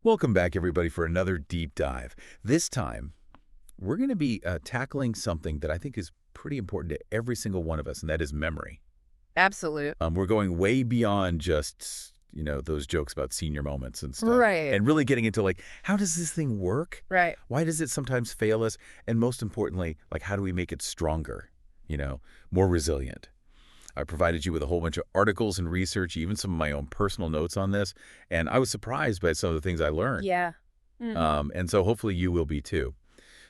Welcome back, everybody, for another deep dive. This time, we're going to be tackling something that I think is pretty important to every single one of us, and that is memory. Absolute. We're going way beyond just, those jokes about senior moments and stuff, Right. and really getting into, like, how does this thing work? Right. Why does it sometimes fail us? And most importantly, like, how do we make it stronger, more resilient? I provided you with a whole bunch of articles and research, even some of my own personal notes on this, and I was surprised by some of the things I learned. Yeah. Mm. And so hopefully you will be too.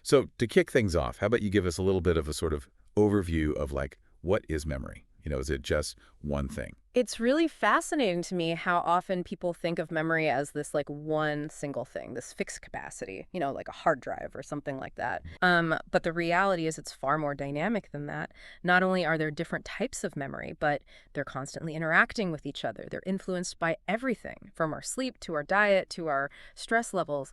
So to kick things off, how about you give us a little bit of a sort of overview of like, what is memory? Is it just one thing? It's really fascinating to me how often people think of memory as this like one single thing, this fixed capacity, like a hard drive or something like that. But the reality is it's far more dynamic than that. Not only are there different types of memory, but they're constantly interacting with each other. They're influenced by everything from our sleep to our diet to our stress levels.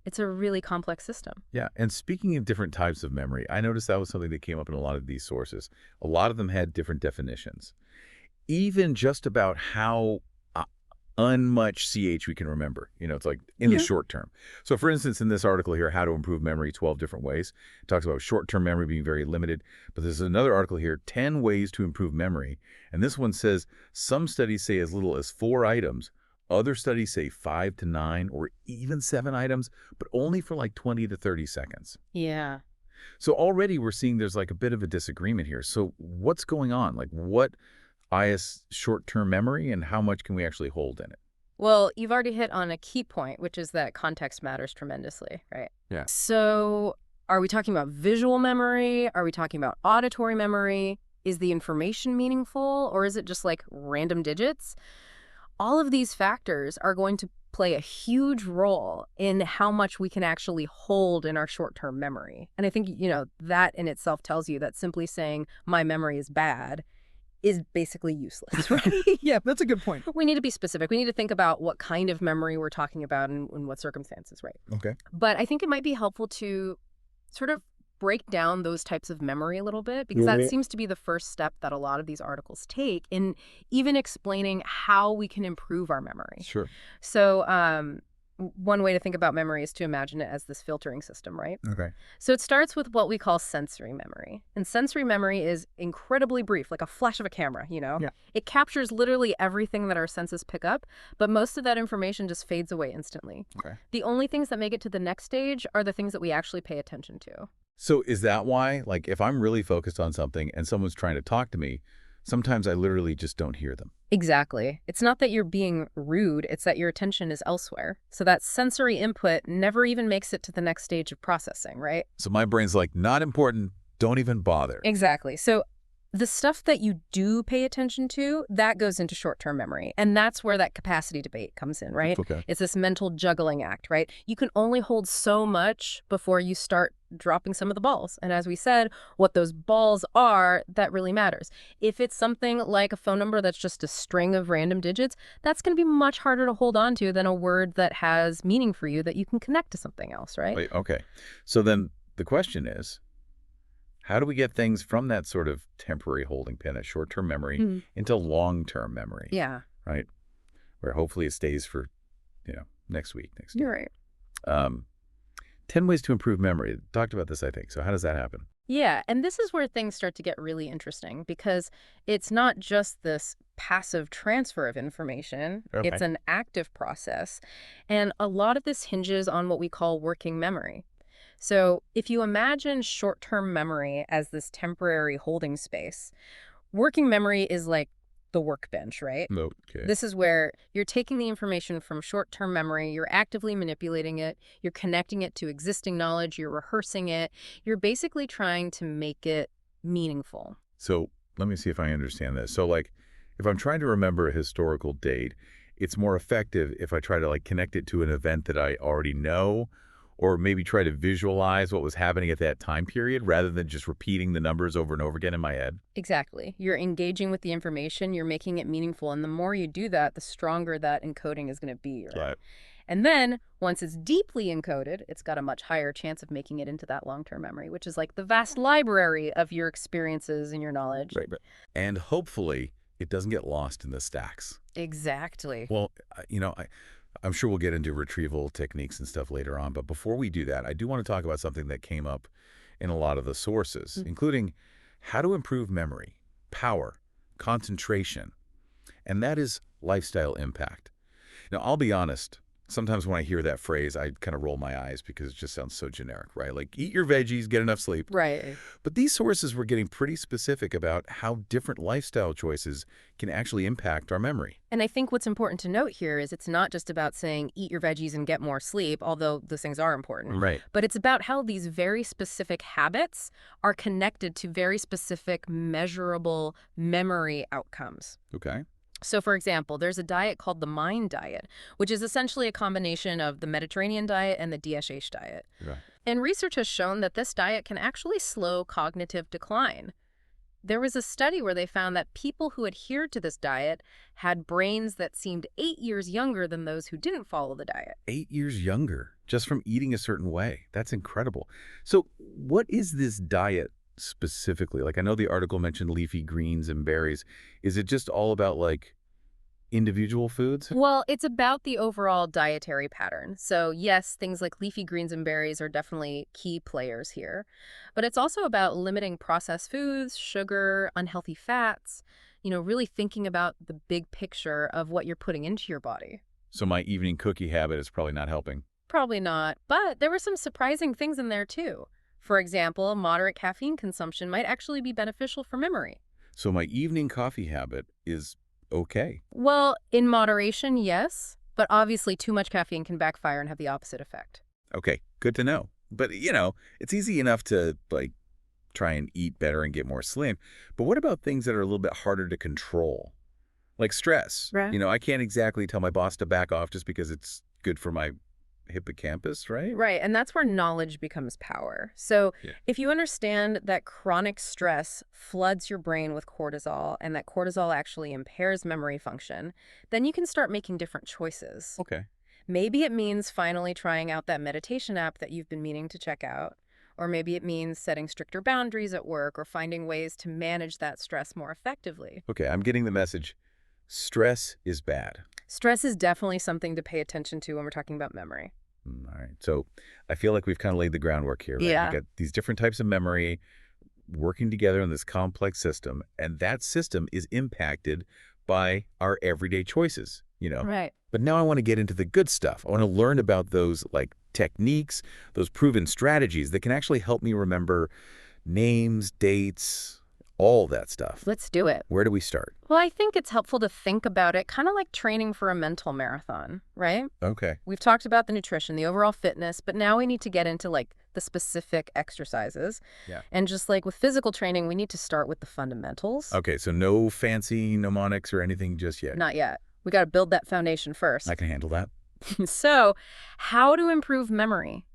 It's a really complex system. Yeah, and speaking of different types of memory, I noticed that was something that came up in a lot of these sources. A lot of them had different definitions, even just about how unmuch CH we can remember. It's like in the Yeah. short term. So for instance, in this article here, How to Improve Memory 12 Different Ways, it talks about short-term memory being very limited. But there's another article here, 10 Ways to Improve Memory. And this one says some studies say as little as 4 items. Other studies say 5 to 9 or even 7 items, but only for like 20 to 30 seconds. Yeah. So already we're seeing there's like a bit of a disagreement here. So what's going on? Like what is short-term memory and how much can we actually hold in it? Well, you've already hit on a key point, which is that context matters tremendously, right? Yeah. So, are we talking about visual memory? Are we talking about auditory memory? Is the information meaningful, or is it just like random digits? All of these factors are going to play a huge role in how much we can actually hold in our short-term memory. And I think, that in itself tells you that simply saying my memory is bad is basically useless, right? Yeah, that's a good point. We need to be specific. We need to think about what kind of memory we're talking about and in what circumstances, right? Okay. But I think it might be helpful to sort of break down those types of memory a little bit, because that seems to be the first step that a lot of these articles take in even explaining how we can improve our memory. Sure. So one way to think about memory is to imagine it as this filtering system, right? Okay. So it starts with what we call sensory memory. And sensory memory is incredibly brief, like a flash of a camera. Yeah. It captures literally everything that our senses pick up, but most of that information just fades away instantly. Okay. The only things that make it to the next stage are the things that we actually pay attention to. So is that why, like, if I'm really focused on something and someone's trying to talk to me, sometimes I literally just don't hear them? Exactly. It's not that you're being rude, it's that your attention is elsewhere. So that sensory input never even makes it to the next stage of processing, right? So my brain's like, not important, don't even bother. Exactly. So the stuff that you do pay attention to, that goes into short-term memory. And that's where that capacity debate comes in, right? Okay. It's this mental juggling act, right? You can only hold so much before you start dropping some of the balls. And as we said, what those balls are, that really matters. If it's something like a phone number that's just a string of random digits, that's going to be much harder to hold on to than a word that has meaning for you that you can connect to something else, right? Wait, okay. So then the question is, how do we get things from that sort of temporary holding pen, a short-term memory, Mhm. into long-term memory, Yeah, right? Where hopefully it stays for, next week, next you're year. right. 10 ways to improve memory. Talked about this, I think. So how does that happen? Yeah, and this is where things start to get really interesting, because it's not just this passive transfer of information. It's Okay. an active process. And a lot of this hinges on what we call working memory. So if you imagine short-term memory as this temporary holding space, working memory is like the workbench, right? Okay. This is where you're taking the information from short-term memory, you're actively manipulating it, you're connecting it to existing knowledge, you're rehearsing it, you're basically trying to make it meaningful. So let me see if I understand this. So like, if I'm trying to remember a historical date, it's more effective if I try to like connect it to an event that I already know, or maybe try to visualize what was happening at that time period rather than just repeating the numbers over and over again in my head. Exactly. You're engaging with the information, you're making it meaningful, and the more you do that, the stronger that encoding is going to be. Right. And then, once it's deeply encoded, it's got a much higher chance of making it into that long-term memory, which is like the vast library of your experiences and your knowledge. Right. And hopefully it doesn't get lost in the stacks. Exactly. Well, I'm sure we'll get into retrieval techniques and stuff later on, but before we do that, I do want to talk about something that came up in a lot of the sources, including how to improve memory, power, concentration, and that is lifestyle impact. Now, I'll be honest, sometimes when I hear that phrase, I kind of roll my eyes because it just sounds so generic, right? Like, eat your veggies, get enough sleep. Right. But these sources were getting pretty specific about how different lifestyle choices can actually impact our memory. And I think what's important to note here is it's not just about saying eat your veggies and get more sleep, although those things are important. Right. But it's about how these very specific habits are connected to very specific measurable memory outcomes. Okay. So, for example, there's a diet called the MIND diet, which is essentially a combination of the Mediterranean diet and the DSH diet. Right. And research has shown that this diet can actually slow cognitive decline. There was a study where they found that people who adhered to this diet had brains that seemed 8 years younger than those who didn't follow the diet. 8 years younger just from eating a certain way. That's incredible. So what is this diet specifically? Like, I know the article mentioned leafy greens and berries. Is it just all about like individual foods? Well, it's about the overall dietary pattern. So yes, things like leafy greens and berries are definitely key players here. But it's also about limiting processed foods, sugar, unhealthy fats, really thinking about the big picture of what you're putting into your body. So my evening cookie habit is probably not helping. Probably not, but there were some surprising things in there too. For example, moderate caffeine consumption might actually be beneficial for memory. So my evening coffee habit is okay. Well, in moderation, yes, but obviously too much caffeine can backfire and have the opposite effect. Okay, good to know. But, it's easy enough to, like, try and eat better and get more slim. But what about things that are a little bit harder to control? Like stress. Right. I can't exactly tell my boss to back off just because it's good for my hippocampus, right? Right, and that's where knowledge becomes power. So Yeah. if you understand that chronic stress floods your brain with cortisol and that cortisol actually impairs memory function, then you can start making different choices. Okay. Maybe it means finally trying out that meditation app that you've been meaning to check out. Or maybe it means setting stricter boundaries at work or finding ways to manage that stress more effectively. Okay, I'm getting the message. Stress is bad. Stress is definitely something to pay attention to when we're talking about memory. All right. So I feel like we've kind of laid the groundwork here, right? Yeah. We've got these different types of memory working together in this complex system, and that system is impacted by our everyday choices. Right. But now I want to get into the good stuff. I want to learn about those like techniques, those proven strategies that can actually help me remember names, dates, all that stuff. Let's do it. Where do we start? Well, I think it's helpful to think about it kind of like training for a mental marathon, right? Okay. We've talked about the nutrition, the overall fitness, but now we need to get into like the specific exercises. Yeah. And just like with physical training, we need to start with the fundamentals. Okay, so no fancy mnemonics or anything just yet. Not yet. We got to build that foundation first. I can handle that. So, how to improve memory?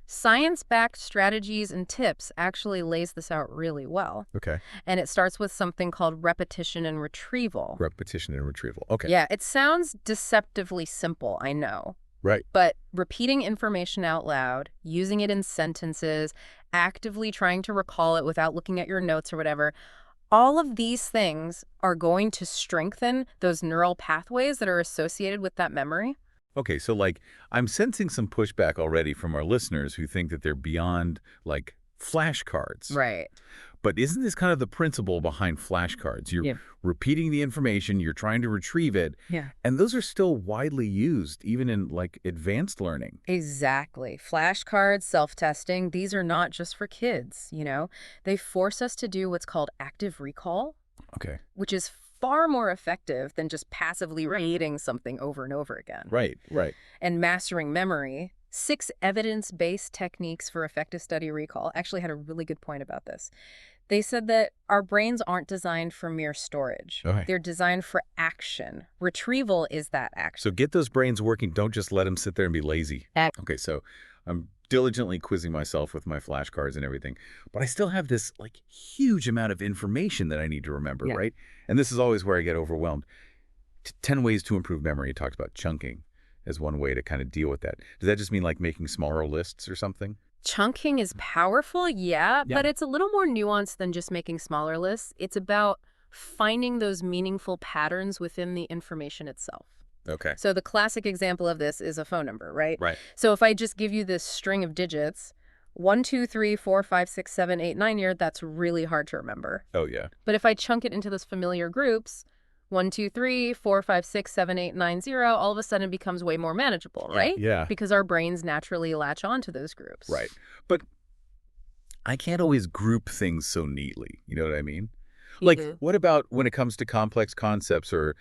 Science-backed strategies and tips actually lays this out really well. Okay. And it starts with something called repetition and retrieval. Repetition and retrieval. Okay. Yeah, it sounds deceptively simple, I know. Right. But repeating information out loud, using it in sentences, actively trying to recall it without looking at your notes or whatever, all of these things are going to strengthen those neural pathways that are associated with that memory. Okay, so like I'm sensing some pushback already from our listeners who think that they're beyond like flashcards. Right. But isn't this kind of the principle behind flashcards? You're Yeah. repeating the information, you're trying to retrieve it, Yeah. and those are still widely used even in like advanced learning. Exactly. Flashcards, self-testing, these are not just for kids, They force us to do what's called active recall, Okay. which is far more effective than just passively reading something over and over again. Right, right. And mastering memory, 6 evidence-based techniques for effective study recall actually had a really good point about this. They said that our brains aren't designed for mere storage. Okay. They're designed for action. Retrieval is that action. So get those brains working. Don't just let them sit there and be lazy. Ac- Okay, so I'm diligently quizzing myself with my flashcards and everything, but I still have this like huge amount of information that I need to remember, Yeah. right? And this is always where I get overwhelmed. 10 ways to improve memory. It talks about chunking as one way to kind of deal with that. Does that just mean like making smaller lists or something? Chunking is powerful, yeah, Yeah. but it's a little more nuanced than just making smaller lists. It's about finding those meaningful patterns within the information itself. Okay. So the classic example of this is a phone number, right? Right. So if I just give you this string of digits, 1, 2, 3, 4, 5, 6, 7, 8, 9 here, that's really hard to remember. Oh, yeah. But if I chunk it into those familiar groups, 1, 2, 3, 4, 5, 6, 7, 8, 9, 0, all of a sudden it becomes way more manageable, right? Yeah. Because our brains naturally latch onto those groups. Right. But I can't always group things so neatly. You know what I mean? Like, what about when it comes to complex concepts or,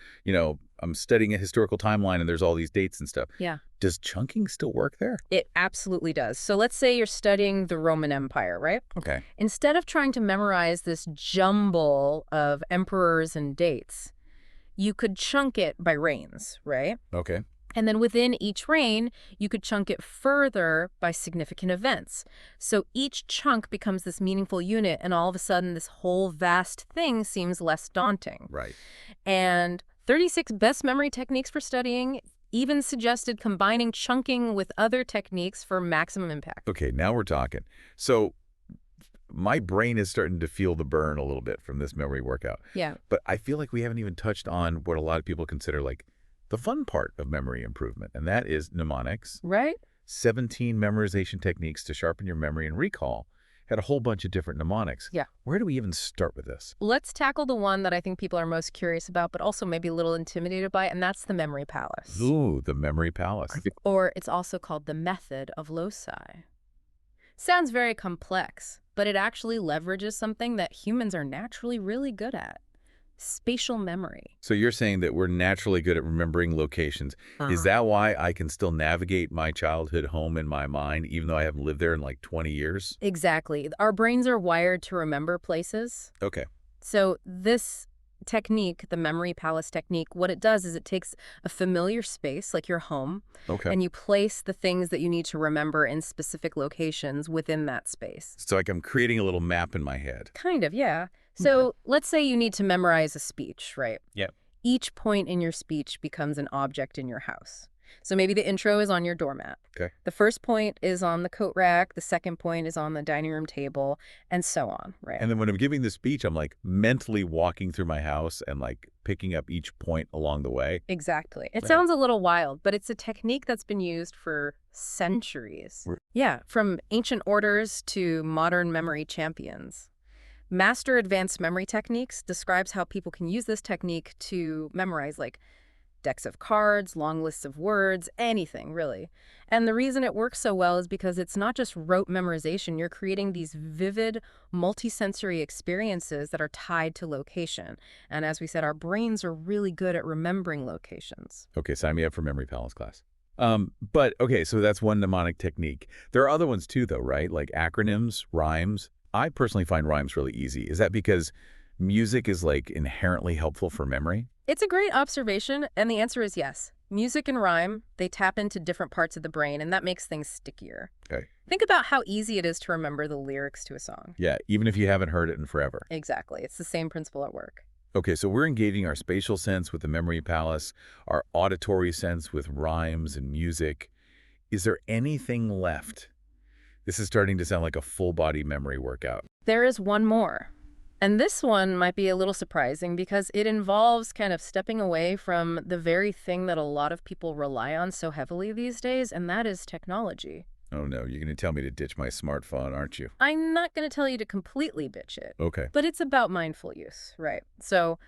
I'm studying a historical timeline and there's all these dates and stuff. Yeah. Does chunking still work there? It absolutely does. So let's say you're studying the Roman Empire, right? Okay. Instead of trying to memorize this jumble of emperors and dates, you could chunk it by reigns, right? Okay. And then within each reign, you could chunk it further by significant events. So each chunk becomes this meaningful unit, and all of a sudden, this whole vast thing seems less daunting. Right. And 36 best memory techniques for studying even suggested combining chunking with other techniques for maximum impact. Okay, now we're talking. So my brain is starting to feel the burn a little bit from this memory workout. Yeah. But I feel like we haven't even touched on what a lot of people consider like the fun part of memory improvement, and that is mnemonics. Right? 17 memorization techniques to sharpen your memory and recall. Had a whole bunch of different mnemonics. Yeah. Where do we even start with this? Let's tackle the one that I think people are most curious about, but also maybe a little intimidated by, and that's the memory palace. Ooh, the memory palace. Or it's also called the method of loci. Sounds very complex, but it actually leverages something that humans are naturally really good at: spatial memory. So you're saying that we're naturally good at remembering locations. Is that why I can still navigate my childhood home in my mind, even though I haven't lived there in like 20 years? Exactly. Our brains are wired to remember places. Okay. So this technique, the memory palace technique, what it does is it takes a familiar space, like your home, Okay. and you place the things that you need to remember in specific locations within that space. So like I'm creating a little map in my head. Kind of, yeah. So let's say you need to memorize a speech, right? Yep. Each point in your speech becomes an object in your house. So maybe the intro is on your doormat. Okay. The first point is on the coat rack. The second point is on the dining room table, and so on, right? And then when I'm giving the speech, I'm like mentally walking through my house and like picking up each point along the way. Exactly. It Right. sounds a little wild, but it's a technique that's been used for centuries. Right. Yeah, from ancient orders to modern memory champions. Master Advanced Memory Techniques describes how people can use this technique to memorize like decks of cards, long lists of words, anything really. And the reason it works so well is because it's not just rote memorization. You're creating these vivid, multisensory experiences that are tied to location. And as we said, our brains are really good at remembering locations. Okay, sign me up for Memory Palace class. But okay, so that's one mnemonic technique. There are other ones too, though, right? Like acronyms, rhymes. I personally find rhymes really easy. Is that because music is like inherently helpful for memory? It's a great observation, and the answer is yes. Music and rhyme, they tap into different parts of the brain, and that makes things stickier. Okay. Think about how easy it is to remember the lyrics to a song. Yeah, even if you haven't heard it in forever. Exactly. It's the same principle at work. Okay, so we're engaging our spatial sense with the memory palace, our auditory sense with rhymes and music. Is there anything left? This is starting to sound like a full-body memory workout. There is one more. And this one might be a little surprising because it involves kind of stepping away from the very thing that a lot of people rely on so heavily these days, and that is technology. Oh no, you're going to tell me to ditch my smartphone, aren't you? I'm not going to tell you to completely bitch it, Okay. but it's about mindful use, right? So,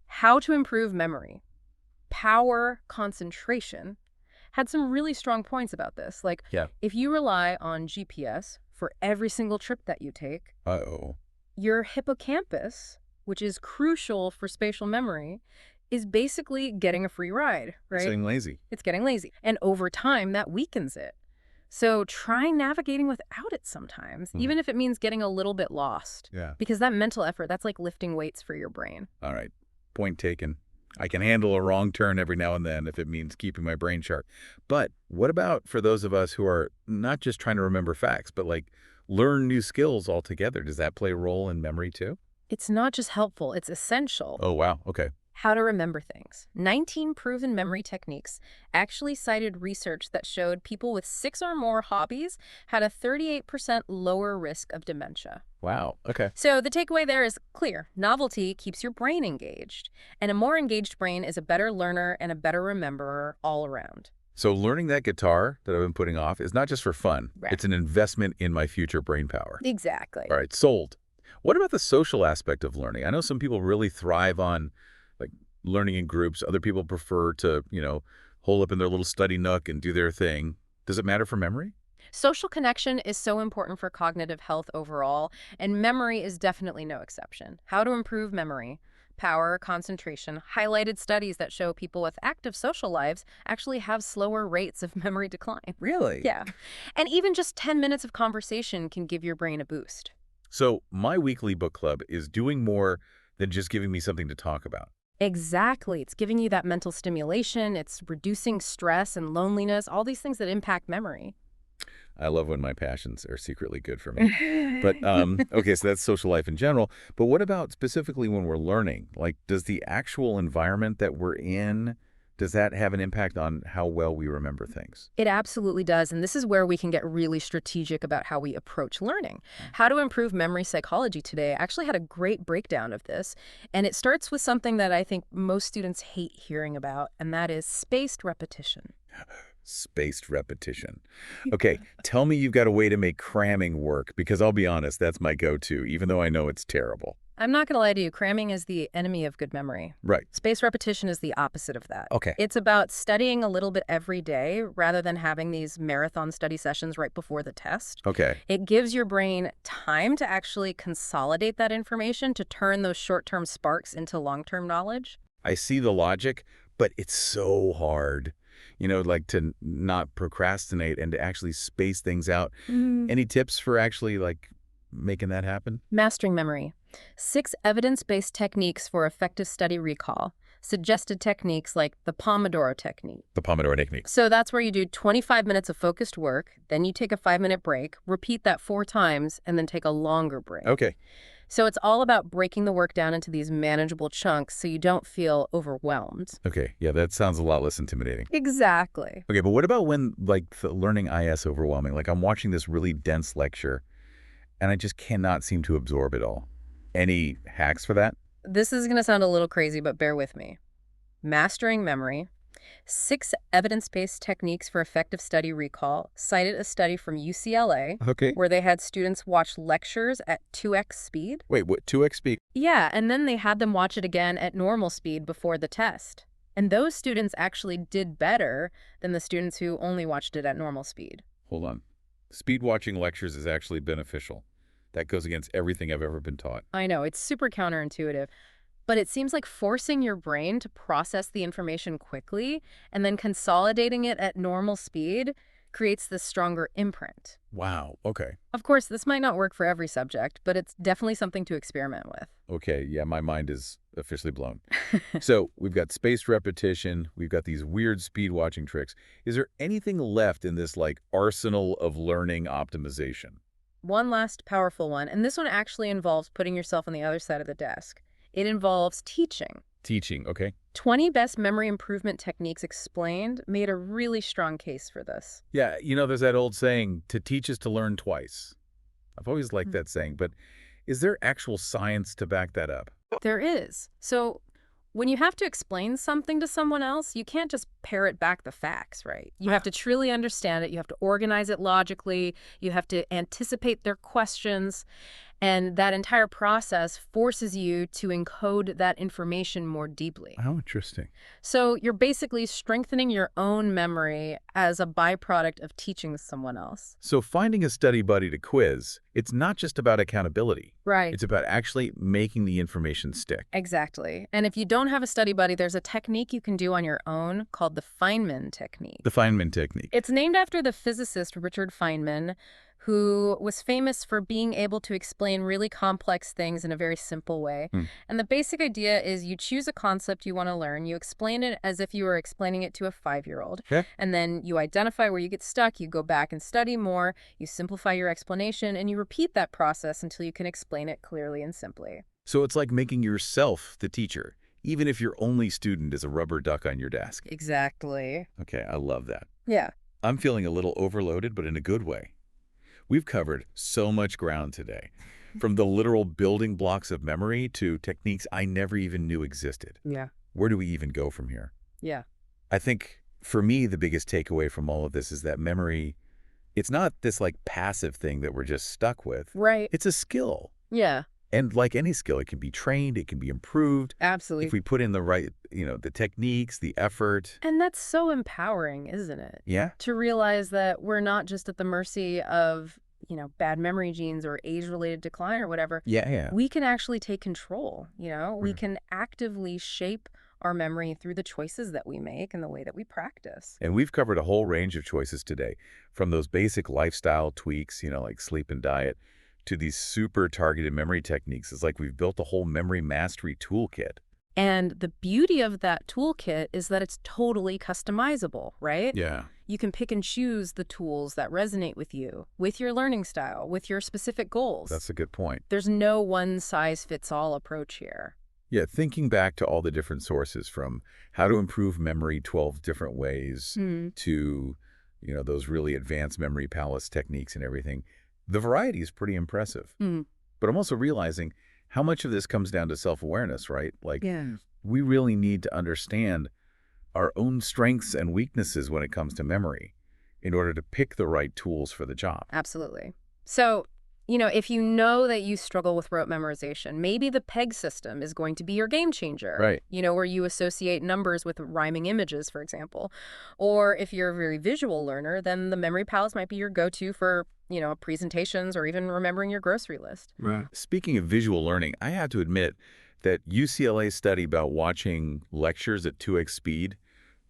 how to improve memory, power concentration, had some really strong points about this. Like, Yeah. if you rely on GPS for every single trip that you take, Uh-oh. your hippocampus, which is crucial for spatial memory, is basically getting a free ride, right? Getting lazy. It's getting lazy. And over time, that weakens it. So try navigating without it sometimes, even if it means getting a little bit lost. Yeah. Because that mental effort, that's like lifting weights for your brain. All right. Point taken. I can handle a wrong turn every now and then if it means keeping my brain sharp. But what about for those of us who are not just trying to remember facts, but like learn new skills altogether? Does that play a role in memory too? It's not just helpful, it's essential. Oh, wow. Okay. How to remember things. 19 proven memory techniques actually cited research that showed people with 6 or more hobbies had a 38% lower risk of dementia. Wow. Okay. So the takeaway there is clear. Novelty keeps your brain engaged, and a more engaged brain is a better learner and a better rememberer all around. So learning that guitar that I've been putting off is not just for fun. Right. It's an investment in my future brain power. Exactly. All right, sold. What about the social aspect of learning? I know some people really thrive on like learning in groups. Other people prefer to, hole up in their little study nook and do their thing. Does it matter for memory? Social connection is so important for cognitive health overall, and memory is definitely no exception. How to improve memory? Power, concentration, highlighted studies that show people with active social lives actually have slower rates of memory decline. Really? Yeah. And even just 10 minutes of conversation can give your brain a boost. So my weekly book club is doing more than just giving me something to talk about. Exactly. It's giving you that mental stimulation. It's reducing stress and loneliness, all these things that impact memory. I love when my passions are secretly good for me. But, okay, so that's social life in general. But what about specifically when we're learning? Like, does the actual environment that we're in, does that have an impact on how well we remember things? It absolutely does, and this is where we can get really strategic about how we approach learning. How to Improve Memory Psychology Today actually had a great breakdown of this, and it starts with something that I think most students hate hearing about, and that is spaced repetition. Spaced repetition. Okay, tell me you've got a way to make cramming work, because I'll be honest, that's my go-to, even though I know it's terrible. I'm not going to lie to you, cramming is the enemy of good memory. Right. Spaced repetition is the opposite of that. Okay. It's about studying a little bit every day rather than having these marathon study sessions right before the test. Okay. It gives your brain time to actually consolidate that information to turn those short-term sparks into long-term knowledge. I see the logic, but it's so hard, like to not procrastinate and to actually space things out. Any tips for actually like making that happen? Mastering memory. 6 evidence-based techniques for effective study recall. Suggested techniques like the Pomodoro technique. The Pomodoro technique. So that's where you do 25 minutes of focused work, then you take a 5-minute break, repeat that 4 times, and then take a longer break. Okay. So it's all about breaking the work down into these manageable chunks so you don't feel overwhelmed. Okay. Yeah, that sounds a lot less intimidating. Exactly. Okay, but what about when like the learning IS overwhelming? Like I'm watching this really dense lecture and I just cannot seem to absorb it all. Any hacks for that? This is going to sound a little crazy, but bear with me. Mastering memory. 6 evidence-based techniques for effective study recall cited a study from UCLA Okay. where they had students watch lectures at 2x speed. Wait, what, 2x speed? Yeah, and then they had them watch it again at normal speed before the test. And those students actually did better than the students who only watched it at normal speed. Hold on. Speed watching lectures is actually beneficial. That goes against everything I've ever been taught. I know, it's super counterintuitive. But it seems like forcing your brain to process the information quickly and then consolidating it at normal speed creates this stronger imprint. Wow. Okay. Of course, this might not work for every subject, but it's definitely something to experiment with. Okay. Yeah, my mind is officially blown. So we've got spaced repetition. We've got these weird speed watching tricks. Is there anything left in this like arsenal of learning optimization? One last powerful one, and this one actually involves putting yourself on the other side of the desk. It involves teaching. Teaching. Okay. 20 best memory improvement techniques explained made a really strong case for this. Yeah. There's that old saying, to teach is to learn twice. I've always liked that saying, but is there actual science to back that up? There is. So when you have to explain something to someone else, you can't just parrot back the facts, right? You have to truly understand it. You have to organize it logically. You have to anticipate their questions. And that entire process forces you to encode that information more deeply. How interesting. So you're basically strengthening your own memory as a byproduct of teaching someone else. So finding a study buddy to quiz, it's not just about accountability. Right. It's about actually making the information stick. Exactly. And if you don't have a study buddy, there's a technique you can do on your own called the Feynman technique. The Feynman technique. It's named after the physicist Richard Feynman, who was famous for being able to explain really complex things in a very simple way. And the basic idea is you choose a concept you want to learn, you explain it as if you were explaining it to a 5-year-old, and then you identify where you get stuck, you go back and study more, you simplify your explanation, and you repeat that process until you can explain it clearly and simply. So it's like making yourself the teacher, even if your only student is a rubber duck on your desk. Exactly. Okay, I love that. Yeah. I'm feeling a little overloaded, but in a good way. We've covered so much ground today, from the literal building blocks of memory to techniques I never even knew existed. Yeah. Where do we even go from here? Yeah. I think, for me, the biggest takeaway from all of this is that memory, it's not this like passive thing that we're just stuck with. Right. It's a skill. Yeah. And like any skill, it can be trained, it can be improved. Absolutely. If we put in the right, the techniques, the effort. And that's so empowering, isn't it? Yeah. To realize that we're not just at the mercy of, bad memory genes or age-related decline or whatever. Yeah, yeah. We can actually take control, We can actively shape our memory through the choices that we make and the way that we practice. And we've covered a whole range of choices today, from those basic lifestyle tweaks, like sleep and diet, to these super targeted memory techniques. It's like we've built a whole memory mastery toolkit. And the beauty of that toolkit is that it's totally customizable, right? Yeah. You can pick and choose the tools that resonate with you, with your learning style, with your specific goals. That's a good point. There's no one-size-fits-all approach here. Yeah, thinking back to all the different sources, from how to improve memory 12 different ways to, those really advanced memory palace techniques and everything, the variety is pretty impressive. But I'm also realizing how much of this comes down to self-awareness, right? Like, we really need to understand our own strengths and weaknesses when it comes to memory in order to pick the right tools for the job. Absolutely. So, if you know that you struggle with rote memorization, maybe the PEG system is going to be your game changer. Right. Where you associate numbers with rhyming images, for example. Or if you're a very visual learner, then the memory palace might be your go-to for, presentations or even remembering your grocery list. Right. Speaking of visual learning, I have to admit that UCLA's study about watching lectures at 2x speed,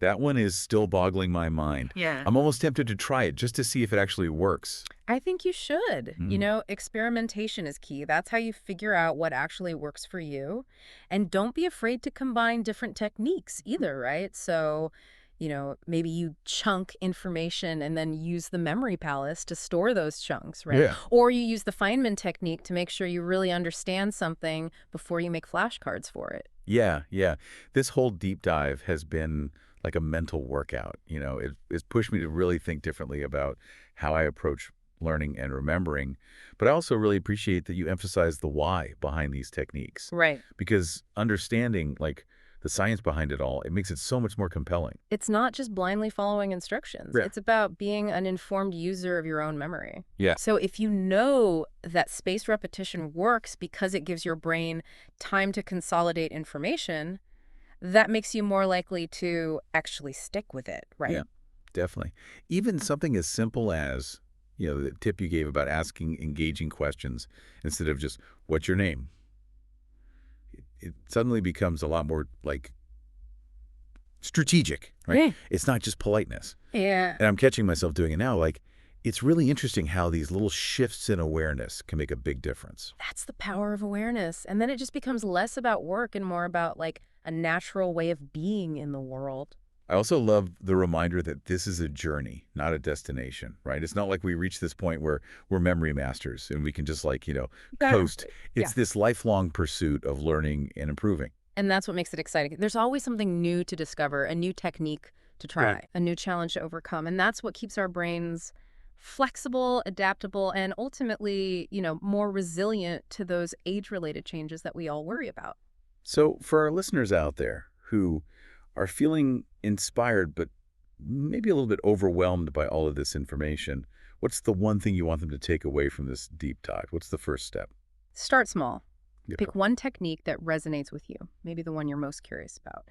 that one is still boggling my mind. Yeah. I'm almost tempted to try it just to see if it actually works. I think you should. Experimentation is key. That's how you figure out what actually works for you. And don't be afraid to combine different techniques either, right? So, maybe you chunk information and then use the memory palace to store those chunks, right? Yeah. Or you use the Feynman technique to make sure you really understand something before you make flashcards for it. Yeah, yeah. This whole deep dive has been like a mental workout. It's pushed me to really think differently about how I approach learning and remembering. But I also really appreciate that you emphasize the why behind these techniques. Right. Because understanding, like, the science behind it all, it makes it so much more compelling. It's not just blindly following instructions. Yeah. It's about being an informed user of your own memory. Yeah. So if you know that spaced repetition works because it gives your brain time to consolidate information, that makes you more likely to actually stick with it, right? Yeah, definitely. Even something as simple as, the tip you gave about asking engaging questions instead of just, what's your name? It suddenly becomes a lot more, like, strategic, right? Yeah. It's not just politeness. Yeah. And I'm catching myself doing it now. Like, it's really interesting how these little shifts in awareness can make a big difference. That's the power of awareness. And then it just becomes less about work and more about, like, a natural way of being in the world. I also love the reminder that this is a journey, not a destination, right? It's not like we reach this point where we're memory masters and we can just, like, coast. It's this lifelong pursuit of learning and improving. And that's what makes it exciting. There's always something new to discover, a new technique to try, a new challenge to overcome. And that's what keeps our brains flexible, adaptable, and ultimately, more resilient to those age-related changes that we all worry about. So for our listeners out there who are feeling inspired but maybe a little bit overwhelmed by all of this information, what's the one thing you want them to take away from this deep dive? What's the first step? Start small. Yeah. Pick one technique that resonates with you, maybe the one you're most curious about,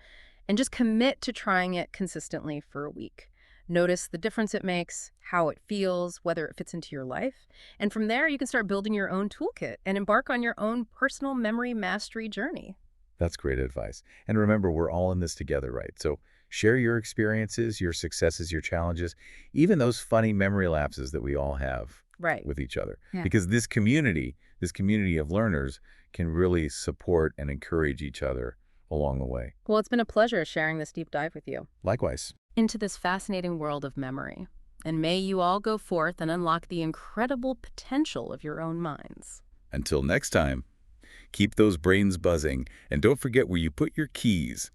and just commit to trying it consistently for a week. Notice the difference it makes, how it feels, whether it fits into your life. And from there, you can start building your own toolkit and embark on your own personal memory mastery journey. That's great advice. And remember, we're all in this together, right? So share your experiences, your successes, your challenges, even those funny memory lapses that we all have with each other. Yeah. Because this community of learners can really support and encourage each other along the way. Well, it's been a pleasure sharing this deep dive with you Likewise. into this fascinating world of memory. And may you all go forth and unlock the incredible potential of your own minds. Until next time, Keep those brains buzzing, and don't forget where you put your keys.